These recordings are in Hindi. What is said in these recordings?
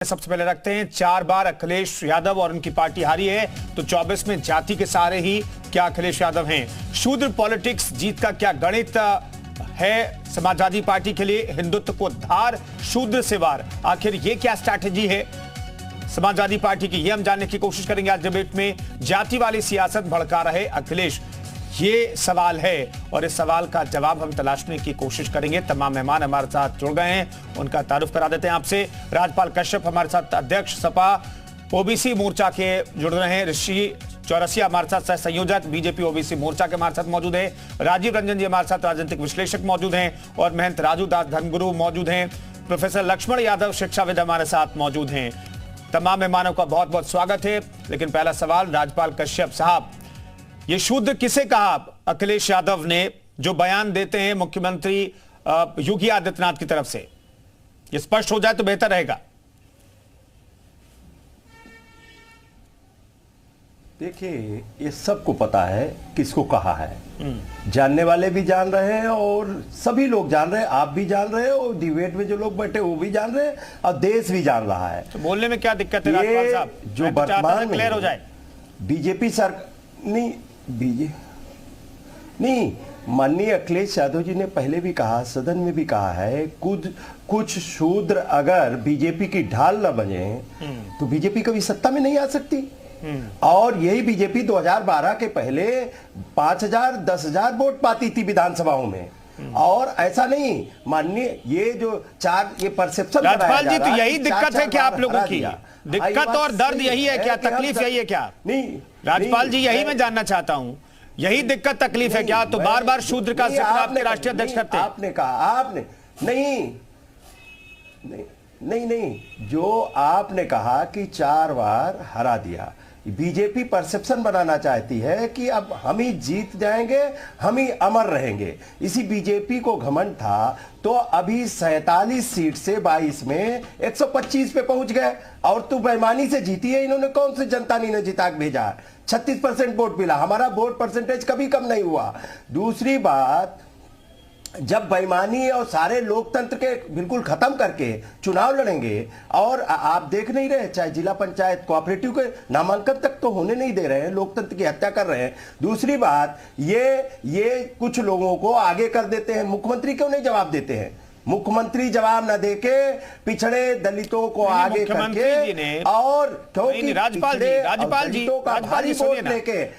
सबसे पहले रखते हैं, 4 बार अखिलेश यादव और उनकी पार्टी हारी है तो 24 में जाति के सहारे ही क्या अखिलेश यादव हैं? शूद्र पॉलिटिक्स जीत का क्या गणित है समाजवादी पार्टी के लिए? हिंदुत्व को धार, शूद्र से वार, आखिर ये क्या स्ट्रैटेजी है समाजवादी पार्टी की? ये हम जानने की कोशिश करेंगे आज डिबेट में। जाति वाली सियासत भड़का रहे अखिलेश, ये सवाल है और इस सवाल का जवाब हम तलाशने की कोशिश करेंगे। तमाम मेहमान हमारे साथ जुड़ गए हैं, उनका तारुफ करा देते हैं आपसे। राजपाल कश्यप हमारे साथ अध्यक्ष सपा ओबीसी मोर्चा के जुड़ रहे हैं। ऋषि चौरसिया हमारे साथ सह संयोजक बीजेपी ओबीसी मोर्चा के हमारे साथ मौजूद है। राजीव रंजन जी हमारे साथ राजनीतिक विश्लेषक मौजूद हैं और महंत राजू दास धर्मगुरु मौजूद हैं। प्रोफेसर लक्ष्मण यादव शिक्षाविद हमारे साथ मौजूद हैं। तमाम मेहमानों का बहुत बहुत स्वागत है। लेकिन पहला सवाल राजपाल कश्यप साहब, ये शूद्र किसे कहा अखिलेश यादव ने जो बयान देते हैं मुख्यमंत्री योगी आदित्यनाथ की तरफ से? ये स्पष्ट हो जाए तो बेहतर रहेगा। देखिए, ये सबको पता है किसको कहा है। जानने वाले भी जान रहे हैं और सभी लोग जान रहे हैं, आप भी जान रहे हैं और डिबेट में जो लोग बैठे वो भी जान रहे हैं और देश भी जान रहा है। तो बोलने में क्या दिक्कत है राजपाल साहब? जो वर्तमान में क्लियर हो जाए। बीजेपी सर नहीं, माननीय अखिलेश यादव जी ने पहले भी कहा, सदन में भी कहा है, कुछ शूद्र अगर बीजेपी की ढाल न बने तो बीजेपी कभी सत्ता में नहीं आ सकती। और यही बीजेपी 2012 के पहले 5,000 10,000 वोट पाती थी विधानसभाओं में। और ऐसा नहीं, माननीय ये परसेप्शन राजपाल जी, तो यही दिक्कत है क्या आप लोगों की? दिक्कत और दर्द यही है क्या? तकलीफ यही है क्या? नहीं राजपाल जी, यही मैं जानना चाहता हूं, यही दिक्कत तकलीफ है क्या? तो बार बार शूद्र का जिक्र आपके राष्ट्रीय अध्यक्ष करते हैं। आपने कहा, आपने नहीं, जो आपने कहा कि 4 बार हरा दिया, बीजेपी परसेप्शन बनाना चाहती है कि अब हम ही जीत जाएंगे, हम ही अमर रहेंगे। इसी बीजेपी को घमंड था तो अभी 47 सीट से 22 में 125 पे पहुंच गए। और तू बेईमानी से जीती है, इन्होंने कौन सी जनता ने जिता के भेजा? 36% वोट मिला, हमारा वोट परसेंटेज कभी कम नहीं हुआ। दूसरी बात, जब बेईमानी और सारे लोकतंत्र के बिल्कुल खत्म करके चुनाव लड़ेंगे और आप देख नहीं रहे, चाहे जिला पंचायत कोऑपरेटिव के नामांकन तक तो होने नहीं दे रहे हैं, लोकतंत्र की हत्या कर रहे हैं। दूसरी बात, ये कुछ लोगों को आगे कर देते हैं। मुख्यमंत्री क्यों नहीं जवाब देते हैं? मुख्यमंत्री जवाब न देके पिछड़े दलितों को आगे करके, और क्योंकि राजपाल जी सुनिए ना,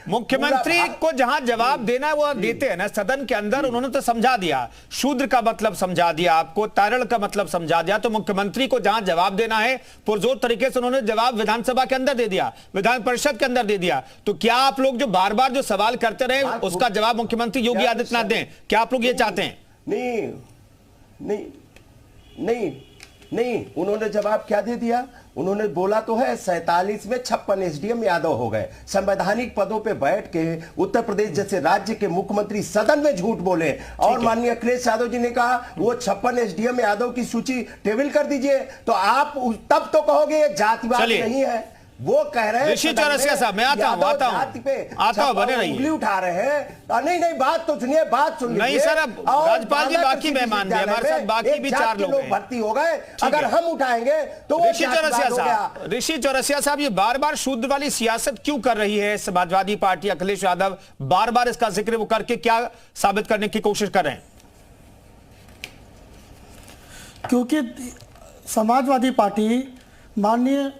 मुख्यमंत्री को जहां जवाब देना है वो देते हैं ना सदन के अंदर। उन्होंने तो समझा दिया, शूद्र का मतलब समझा दिया आपको, तारड़ का मतलब समझा दिया। तो मुख्यमंत्री को जहां जवाब देना है पुरजोर तरीके से उन्होंने जवाब विधानसभा के अंदर दे दिया, विधान परिषद के अंदर दे दिया। तो क्या आप लोग जो बार बार जो सवाल करते रहे उसका जवाब मुख्यमंत्री योगी आदित्यनाथ दें? क्या आप लोग ये चाहते हैं? नहीं, उन्होंने जवाब क्या दे दिया? उन्होंने बोला तो है 47 में 56 एसडीएम यादव हो गए। संवैधानिक पदों पे बैठ के उत्तर प्रदेश जैसे राज्य के मुख्यमंत्री सदन में झूठ बोले। और माननीय अखिलेश यादव जी ने कहा वो 56 एसडीएम यादव की सूची टेबल कर दीजिए। तो आप तब तो कहोगे ये जातिवाद नहीं है। वो कह रहे हैं ऋषि चौरसिया साहब, मैं आता हूं, बने रहिए। उंगली उठा रहे हैं। नहीं, बात तो सुनिए, बात सुन लीजिए। नहीं सर, अब राजपाल जी बाकी मेहमान भी हमारे साथ, बाकी भी 4 लोग भर्ती हो गए। अगर हम उठाएंगे तो ऋषि चौरसिया साहब, ये बार बार शूद्र वाली सियासत क्यों कर रही है समाजवादी पार्टी? अखिलेश यादव बार बार इसका जिक्र वो करके क्या साबित करने की कोशिश कर रहे हैं? क्योंकि समाजवादी पार्टी माननीय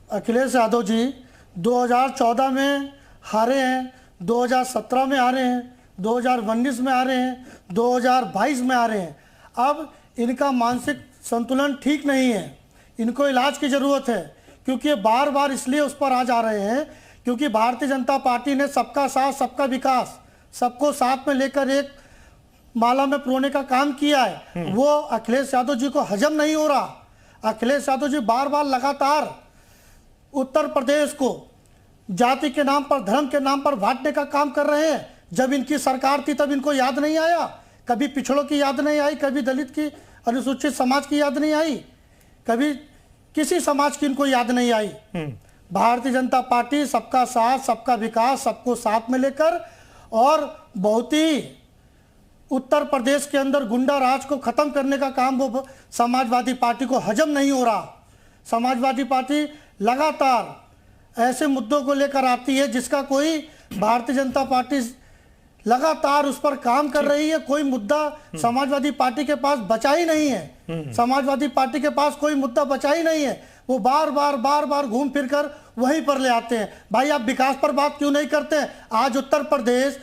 अखिलेश यादव जी 2014 में हारे हैं, 2017 में हारे हैं, 2019 में हारे हैं, 2022 में हारे हैं। अब इनका मानसिक संतुलन ठीक नहीं है, इनको इलाज की ज़रूरत है। क्योंकि ये बार बार इसलिए उस पर आ जा रहे हैं क्योंकि भारतीय जनता पार्टी ने सबका साथ सबका विकास, सबको साथ में लेकर एक माला में पिरोने का काम किया है। वो अखिलेश यादव जी को हजम नहीं हो रहा। अखिलेश यादव जी बार बार लगातार उत्तर प्रदेश को जाति के नाम पर, धर्म के नाम पर बांटने का काम कर रहे हैं। जब इनकी सरकार थी तब इनको याद नहीं आया, कभी पिछड़ों की याद नहीं आई, कभी दलित की, अनुसूचित समाज की याद नहीं आई, कभी किसी समाज की इनको याद नहीं आई। भारतीय जनता पार्टी सबका साथ सबका विकास, सबको साथ में लेकर, और बहुत ही उत्तर प्रदेश के अंदर गुंडा राज को खत्म करने का काम वो समाजवादी पार्टी को हजम नहीं हो रहा। समाजवादी पार्टी लगातार ऐसे मुद्दों को लेकर आती है जिसका कोई भारतीय जनता पार्टी लगातार उस पर काम कर रही है। कोई मुद्दा समाजवादी पार्टी के पास बचा ही नहीं है। समाजवादी पार्टी के पास कोई मुद्दा बचा ही नहीं है। वो बार बार घूम फिर कर वहीं पर ले आते हैं। भाई आप विकास पर बात क्यों नहीं करते हैं? आज उत्तर प्रदेश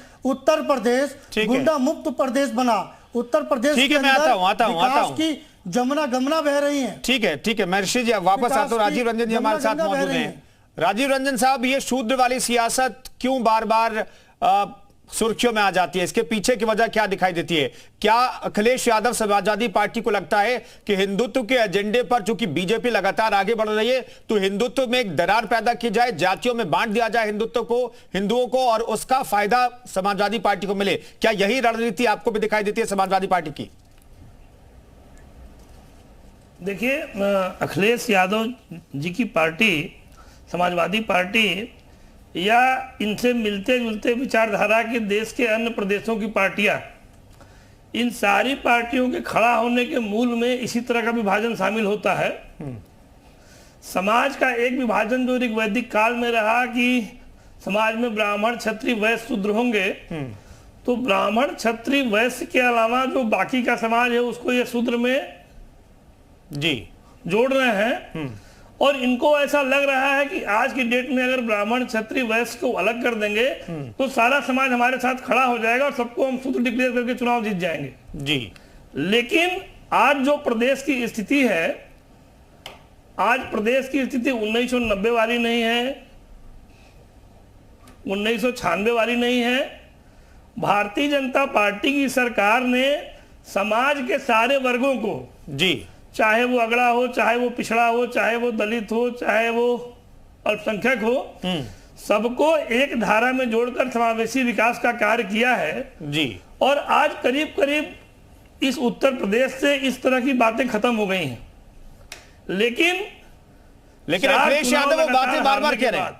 गुंडा मुक्त प्रदेश बना। उत्तर प्रदेश के अंदर विकास की जमुना गमना बह रही है। ठीक है मैं ऋषि जी वापस आता हूं। राजीव रंजन जी हमारे साथ मौजूद हैं। राजीव रंजन साहब, ये शूद्र वाली सियासत क्यों बार बार सुर्खियों में आ जाती है? इसके पीछे की वजह क्या दिखाई देती है? क्या अखिलेश यादव समाजवादी पार्टी को लगता है कि हिंदुत्व के एजेंडे पर चूंकि बीजेपी लगातार आगे बढ़ रही है तो हिंदुत्व में एक दरार पैदा की जाए, जातियों में बांट दिया जाए हिंदुओं को और उसका फायदा समाजवादी पार्टी को मिले? क्या यही रणनीति आपको भी दिखाई देती है समाजवादी पार्टी की? देखिए, अखिलेश यादव जी की पार्टी, समाजवादी पार्टी या इनसे मिलते जुलते विचारधारा के देश के अन्य प्रदेशों की पार्टियां, इन सारी पार्टियों के खड़ा होने के मूल में इसी तरह का विभाजन शामिल होता है। समाज का एक विभाजन जो ऋग्वैदिक काल में रहा कि समाज में ब्राह्मण, क्षत्रिय, वैश्य, शूद्र होंगे, तो ब्राह्मण, क्षत्रिय, वैश्य के अलावा जो बाकी का समाज है उसको ये शूद्र में जोड़ रहे हैं। और इनको ऐसा लग रहा है कि आज की डेट में अगर ब्राह्मण, क्षत्रिय, वैश्य को अलग कर देंगे तो सारा समाज हमारे साथ खड़ा हो जाएगा और सबको हम शूद्र डिक्लेयर करके चुनाव जीत जाएंगे जी। लेकिन आज जो प्रदेश की स्थिति है, आज प्रदेश की स्थिति 1990 वाली नहीं है, 1996 वाली नहीं है। भारतीय जनता पार्टी की सरकार ने समाज के सारे वर्गों को जी, चाहे वो अगड़ा हो, चाहे वो पिछड़ा हो, चाहे वो दलित हो, चाहे वो अल्पसंख्यक हो, सबको एक धारा में जोड़कर समावेशी विकास का कार्य किया है जी। और आज करीब करीब इस उत्तर प्रदेश से इस तरह की बातें खत्म हो गई हैं। लेकिन अखिलेश यादव वो बातें बार बार कह रहे हैं।